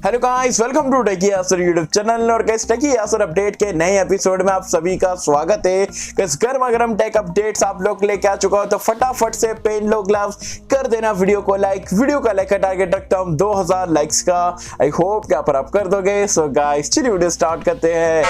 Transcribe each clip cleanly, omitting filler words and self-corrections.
Hello guys, welcome to techie Yasir YouTube channel. और guys techie Yasir update के नए episode में आप सभी का स्वागत है। गाइस गर्मा गर्म टेक अपडेट्स आप लोग लेके आ चुका हो, तो फटाफट से पहन लो ग्लव्स, कर देना वीडियो को लाइक। वीडियो का लाइक का टारगेट रखता हूं 2000 लाइक्स का। आई होप कि आप कर दोगे। सो गाइस चलिए वीडियो स्टार्ट करते हैं।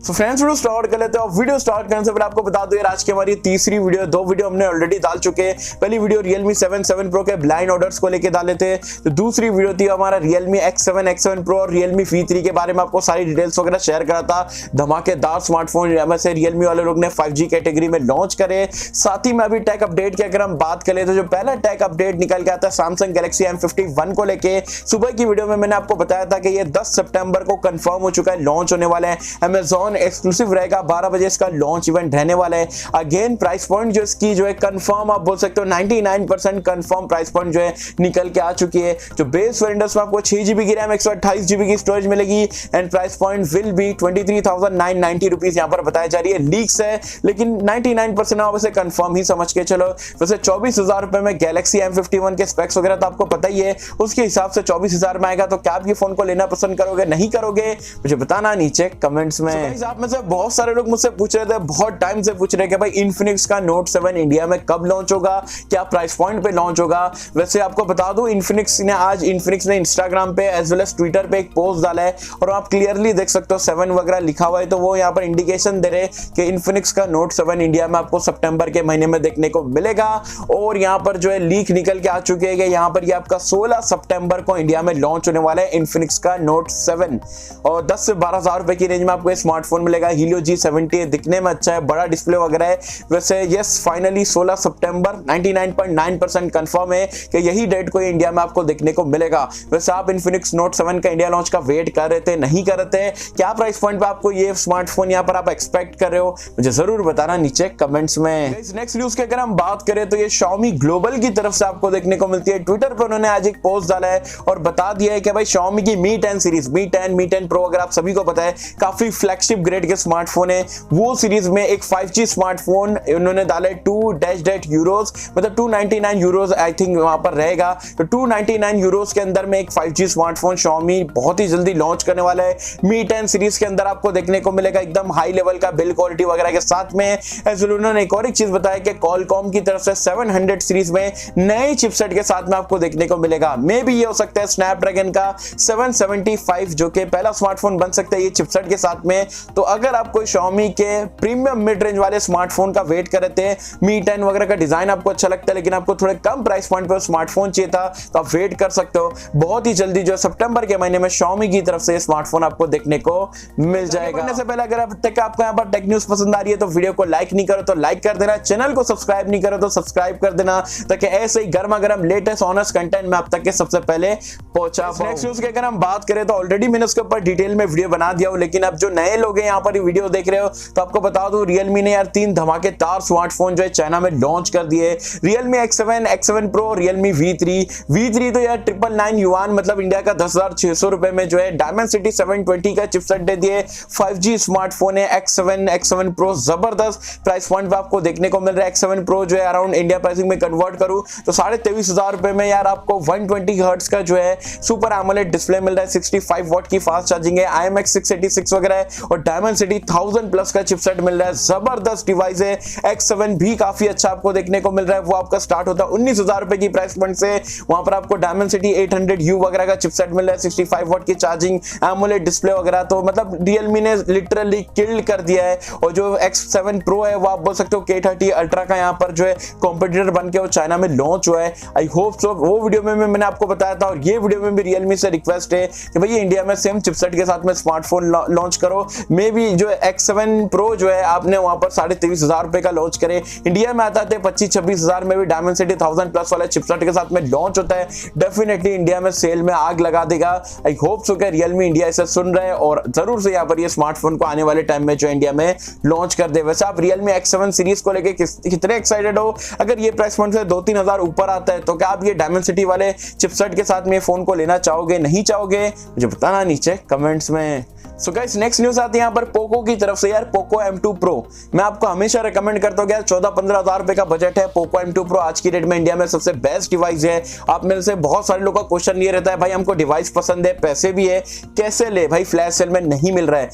तो फ्रेंड्स वीडियो स्टार्ट कर लेते हैं। और वीडियो स्टार्ट करने से पहले आपको बता दूं, आज की हमारी तीसरी वीडियो, दो वीडियो हमने ऑलरेडी डाल चुके हैं। पहली वीडियो Realme 7 Pro के ब्लाइंड ऑर्डर्स को लेके डाले थे, तो दूसरी वीडियो थी हमारा Realme X7 Pro और Realme V3 के बारे में आपको सारी डिटेल्स वगैरह शेयर करा था। धमाकेदार स्मार्टफोन वैसे Realme वाले लोग ने 5G कैटेगरी में लॉन्च करे। साथ ही में अभी टेक अपडेट की अगर हम बात करें तो जो पहला टेक अपडेट निकल के आता है Samsung Galaxy M51 को लेके, सुबह की वीडियो में मैंने आपको बताया था कि ये 10 सितंबर को कंफर्म हो चुका है, लॉन्च होने वाला है। Amazon एक्सक्लूसिव रहेगा, 12 बजे इसका लॉन्च इवेंट रहने वाला है। अगेन प्राइस पॉइंट जो इसकी जो है कंफर्म आप बोल सकते हो 99% कंफर्म प्राइस पॉइंट जो है निकल के आ चुकी है। जो बेस वेरिएंट्स में आपको 6GB की रैम 128GB की स्टोरेज मिलेगी and price point will be 23,990 rupees यहाँ पर बताई जा रही है। लीक्स है लेकिन 99% वैसे कंफर्म ही समझ के चलो। वैसे 24,000 रुपए में Galaxy M51 के स्पेक्स वगैरह तो आपको पता ही है, उसके हिसाब से 24,000 में आएगा। तो क्या आप ये फोन को लेना पसंद करोगे, नहीं करोगे, मुझे बताना नीचे कमेंट्स में। आप में से बहुत सारे लोग मुझसे पूछ रहे थे, बहुत टाइम से पूछ रहे हैं कि भाई Infinix का Note 7 इंडिया में कब लॉन्च होगा, क्या प्राइस पॉइंट पे लॉन्च होगा। वैसे आपको बता दूं, Infinix ने इंस्टाग्राम पे एज वेल एज ट्विटर पे एक पोस्ट डाला है और आप क्लियरली देख सकते हो 7 वगैरह लिखा हुआ है। तो वो यहाँ पर इंडिकेशन दे रहे कि Infinix का Note 7 इंडिया में आपको सितंबर के महीने में देखने को मिलेगा। और यहाँ पर जो है लीक निकल के आ चुके हैं कि यहाँ पर ये आपका 16 सितंबर को इंडिया में लॉन्च होने वाला है Infinix का Note 7 और 10 से 12,000 रुपए की रेंज में आपको स्मार्टफोन मिलेगा। हीलियो G70 दिखने में अच्छा है, बड़ा डिस्प्ले वगैरह है। वैसे यस फाइनली 16 सितंबर 99.9% कंफर्म है कि यही डेट को इंडिया में आपको देखने को मिलेगा। वैसे आप Infinix Note 7 का इंडिया लॉन्च का वेट कर रहे थे, नहीं कर रहे थे, क्या प्राइस पॉइंट पे आपको ये स्मार्टफोन यहाँ पर आप एक्सपेक्ट कर रहे हो, मुझे जरूर बताना नीचे कमेंट्स में। नेक्स्ट न्यूज की अगर हम बात करें तो ये Xiaomi ग्लोबल की तरफ से आपको देखने को मिलती है। ट्विटर पर उन्होंने आज एक पोस्ट डाला है और बता दिया है कि भाई Xiaomi की Mi 10 सीरीज, Mi 10 Pro अगर आप सभी को पता है काफी फ्लैगशिप ग्रेड के स्मार्टफोन है, वो सीरीज में एक 5G स्मार्टफोन उन्होंने डाला है 2 यूरोज, मतलब 299 यूरोज आई थिंक वहां पर रहेगा। तो 299 यूरोज के अंदर में एक 5G स्मार्टफोन Xiaomi बहुत ही जल्दी लॉन्च करने वाला है। Mi 10 सीरीज के अंदर आपको देखने को मिलेगा एकदम हाई लेवल का बिल्ड क्वालिटी वगैरह के साथ में। एज वेल उन्होंने एक और एक चीज बताया कि Qualcomm की तरफ से 700 सीरीज में नए चिपसेट के साथ में आपको देखने को मिलेगा। मे भी ये हो सकता है स्नैपड्रैगन का 775 जो कि पहला स्मार्टफोन बन सकता है ये चिपसेट के साथ में। तो अगर आप कोई Xiaomi के प्रीमियम मिड रेंज वाले स्मार्टफोन का वेट कर रहे थे, Mi 10 वगैरह का डिजाइन आपको अच्छा लगता है लेकिन आपको थोड़े कम प्राइस पॉइंट पे स्मार्टफोन चाहिए था, तो आप वेट कर सकते हो। बहुत ही जल्दी जो सितंबर के महीने में Xiaomi की तरफ से स्मार्टफोन आपको देखने को मिल जाएगा। से पहले अगर आपको यहाँ पर टेक न्यूज पसंद आ रही है तो वीडियो को लाइक नहीं करो तो लाइक कर देना, चैनल को सब्सक्राइब नहीं करो तो सब्सक्राइब कर देना, ताकि ऐसे ही गर्मा गर्म लेटेस्ट ऑनर्स कंटेंट में आप तक के सबसे पहले पहुंचा। नेक्स्ट न्यूज की अगर हम बात करें तो ऑलरेडी मैंने उसके ऊपर डिटेल में वीडियो बना दिया हो, लेकिन अब जो नए लोग हैं यहाँ पर वीडियो देख रहे हो तो आपको बता दूं, Realme ने यार 3 धमाकेदार स्मार्टफोन जो है चाइना में लॉन्च कर दिए। Realme X7 Pro, Realme V3 तो यार 999 युआन मतलब इंडिया का 10,600 रुपए में जो है Dimensity 720 का चिपसेट दे दिए। 5G स्मार्टफोन है X7 Pro, जबरदस्त प्राइस पॉइंट पे आपको देखने को मिल रहा है। X7 Pro जो है अराउंड इंडिया प्राइसिंग में कन्वर्ट करूं तो 23,500 रुपए में यार आपको 120 हर्ट्ज का जो है सुपर एमोलेड डिस्प्ले मिल रहा है। 65 वॉट की फास्ट चार्जिंग है, IMX 686 वगैरह है और Dimensity 1000 प्लस का चिपसेट मिल रहा है। जबरदस्त डिवाइस है। X7 भी काफी अच्छा आपको देखने को मिल रहा है, वो आपका स्टार्ट होता है 19,000 रुपए की प्राइस पॉइंट से। वहां पर आपको Dimensity 800U वगैरह का चिपसेट मिल रहा है, 65 वॉट की चार्जिंग, एमोलेड डिस्प्ले वगैरह। तो मतलब Realme ने लिटरली किल्ड कर दिया है। और जो X7 Pro है वो आप बोल सकते हो K30 अल्ट्रा का यहाँ पर जो है कॉम्पिटिटर बन के वो चाइना में लॉन्च हुआ है। आई होप सो, वो वीडियो में मैंने आपको बताया था और ये वीडियो में भी Realme से रिक्वेस्ट है कि भाई इंडिया में सेम चिपसेट के साथ में स्मार्टफोन लॉन्च करो। मे बी जो X7 Pro जो है आपने वहां पर 23,500 रुपए का लॉन्च करे, इंडिया में आता है 25-26,000 में भी Dimensity 1000 प्लस वाले चिपसेट के साथ में लॉन्च होता है। डेफिनेटली इंडिया में सेल में आग लगा देगा। आई होप सो कि Realme इंडिया इसे सुन रहे हैं और जरूर से यहाँ पर ये स्मार्टफोन को आने वाले टाइम में जो इंडिया में लॉन्च कर दे। वैसे आप Realme X7 सीरीज को लेके कितने एक्साइटेड हो? अगर ये प्राइस पॉइंट से 2-3 हजार ऊपर आता है तो क्या आप ये Dimensity वाले चिपसेट के साथ में फोन को लेना चाहोगे, नहीं चाहोगे, मुझे बताना नीचे कमेंट्स में। सो गाइस नेक्स्ट न्यूज आती है यहाँ पर पोको की तरफ से। यार पोको M2 Pro मैं आपको हमेशा रिकमेंड करता हूँ यार, 14-15 हजार रुपए का बजट है। पोको M2 Pro आज की डेट में इंडिया में सबसे बेस्ट डिवाइस है। आप में से बहुत सारे लोगों का क्वेश्चन ये रहता है भाई हमको डिवाइस पसंद है, पैसे भी है, कैसे ले भाई, फ्लैश सेल में नहीं मिल रहा है।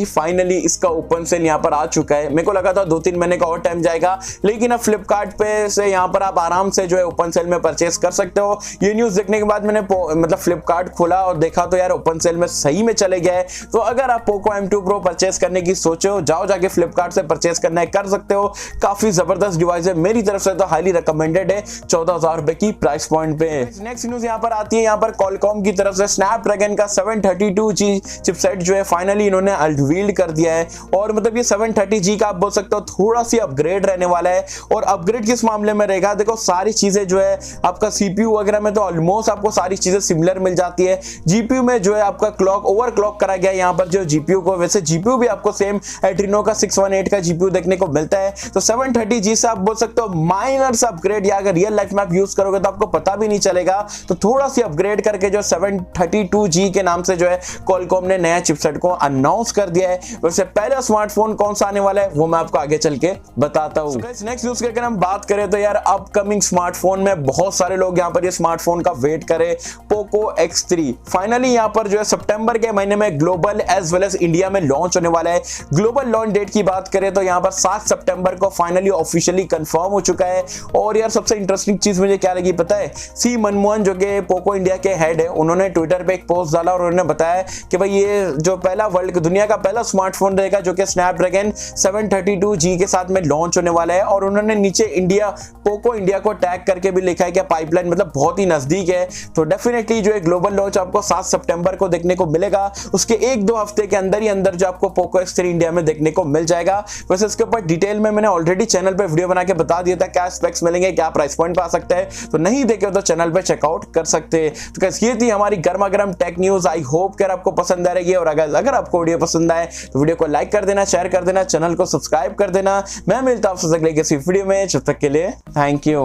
फाइनली इसका ओपन सेल यहाँ पर आ चुका है। मेरे को लगा था 2-3 महीने का और टाइम जाएगा, लेकिन अब फ्लिपकार्ट पे से यहाँ पर आप आराम से जो है ओपन सेल में परचेस कर सकते हो। ये न्यूज देखने के बाद मैंने मतलब फ्लिपकार्ट खोला और देखा तो यार ओपन सेल में सही में चले गया है। तो अगर आप पोको M2 Pro परचेस करने की सोचो, जाओ जाके फ्लिपकार्ट से परचेस करना है, कर सकते हो। काफी जबरदस्त डिवाइस है, मेरी तरफ से तो हाईली रिकमेंडेड है 14,000 रुपए की प्राइस पॉइंट पे। नेक्स्ट न्यूज यहाँ पर आती है यहाँ पर कॉलकॉम की तरफ से। स्नैपड्रैगन का 732G चिपसेट जो है फाइनली इन्होंने अनवील्ड कर दिया है। और मतलब ये 730G का आप बोल सकते हो थोड़ा सी अपग्रेड रहने वाला है। और अपग्रेड किस मामले में रहेगा, देखो सारी चीजें जो है आपका CPU वगैरह में तो ऑलमोस्ट आपको सारी चीजें सिमिलर मिल जाती है। GPU में जो है आपका क्लॉक ओवर क्लॉक करा गया है यहाँ पर जो GPU को, वैसे GPU भी आपको सेम एड्रीनो का 618 का GPU देखने को मिलता है। तो 730G से आप बोल सकते हो माइनर सा अपग्रेड, या अगर रियल लाइफ में आप यूज करोगे तो आपको पता भी नहीं चलेगा। तो थोड़ा सी अपग्रेड करके जो 732G के नाम से जो है कॉलकॉम ने नया चिपसेट को अनाउंस कर दिया है। वैसे पहला स्मार्टफोन कौन सा आने वाला है वो मैं आपको आगे चल के बताता हूँ। नेक्स्ट न्यूज की अगर हम बात करें तो यार अपकमिंग स्मार्टफोन में बहुत सारे लोग यहाँ पर ये स्मार्टफोन का वेट करें। पोको X3 फाइनली यहाँ पर जो है सितंबर के महीने में global as well as India में लॉन्च होने वाला है। ग्लोबल लॉन्च डेट की बात करें तो यहाँ पर 7 सितंबर को फाइनली ऑफिशियली कंफर्म हो चुका है। और यार सबसे इंटरेस्टिंग चीज मुझे क्या लगी पता है, सी मनमोहन जो कि पोको इंडिया के हेड है, उन्होंने ट्विटर पे एक पोस्ट डाला और उन्होंने बताया कि भाई ये जो पहला वर्ल्ड दुनिया का पहला स्मार्टफोन रहेगा जो कि स्नैपड्रैगन 732G के साथ में लॉन्च होने वाला है। और उन्होंने नीचे इंडिया पोको इंडिया को टैग करके भी लिखा है कि पाइपलाइन मतलब बहुत ही नजदीक है। तो डेफिनेटली जो है ग्लोबल लॉन्च आपको 7 सितंबर को देखने को मिलेगा। उसके 1-2 हफ्ते के अंदर ही अंदर जो आपको पोको X3 इंडिया में देखने को मिल जाएगा। वैसे इसके ऊपर डिटेल में मैंने ऑलरेडी चैनल पे वीडियो बना के बता दिया था क्या स्पेक्स मिलेंगे, क्या प्राइस पॉइंट पे आ सकता है। तो नहीं देखे हो तो चैनल पे चेकआउट कर सकते हैं। तो गाइस ये थी हमारी गर्मा गर्म टेक न्यूज। आई होप कि आपको पसंद आ रही है। और अगर आपको वीडियो पसंद आए तो वीडियो को लाइक कर देना, शेयर कर देना, चैनल को सब्सक्राइब कर देना। मैं मिलता हूं आपसे अगले किसी वीडियो में, जब तक के लिए थैंक यू।